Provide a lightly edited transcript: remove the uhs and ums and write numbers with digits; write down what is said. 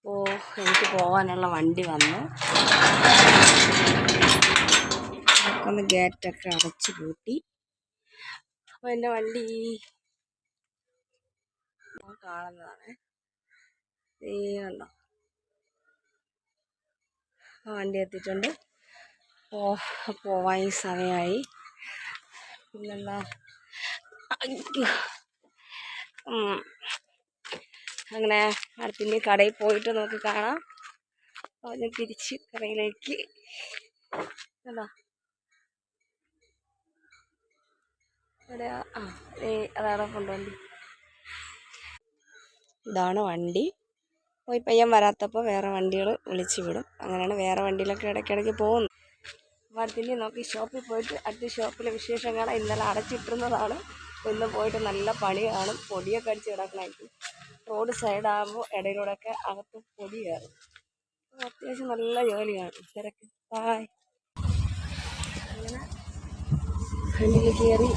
അപ്പോൾ എനിക്ക് പോകാനുള്ള വണ്ടി വന്നു. ഒന്ന് ഗേറ്റൊക്കെ അടച്ചു പൂട്ടി. അപ്പോൾ എൻ്റെ വണ്ടി കാണുന്നതാണ്. കണ്ടോ, ആ വണ്ടി എത്തിയിട്ടുണ്ട്. പോവാൻ ഈ സമയമായി. പിന്നെന്താ, അങ്ങനെ അടുത്തിൻ്റെ കടയിൽ പോയിട്ട് നമുക്ക് കാണാം. അതിന് തിരിച്ച് കടയിലേക്ക് കണ്ടോ, അതാണ് കൊണ്ടുവണ്ടി. ഇതാണ് വണ്ടി. പോയി പയ്യൻ വരാത്തപ്പോൾ വേറെ വണ്ടികൾ വിളിച്ച് വിടും. അങ്ങനെയാണ് വേറെ വണ്ടിയിലൊക്കെ ഇടയ്ക്കിടയ്ക്ക് പോകുന്നത്. അപ്പോൾ അടുത്തിൻ്റെ നോക്കി ഷോപ്പിൽ പോയിട്ട് അടുത്ത ഷോപ്പിലെ വിശേഷം കാണാം. ഇന്നലെ അടച്ചിട്ടിരുന്നതാണ്. ഇന്ന് പോയിട്ട് നല്ല പണി കാണും. പൊടിയൊക്കെ അടിച്ച് കിടക്കണമായിരിക്കും. റോഡ് സൈഡാകുമ്പോൾ ഇടയിലൂടെയൊക്കെ അകത്ത് പൊടി കയറും. അത്യാവശ്യം നല്ല ജോലിയാണ്. തിരക്ക് അങ്ങനെ വണ്ടിയിൽ കയറി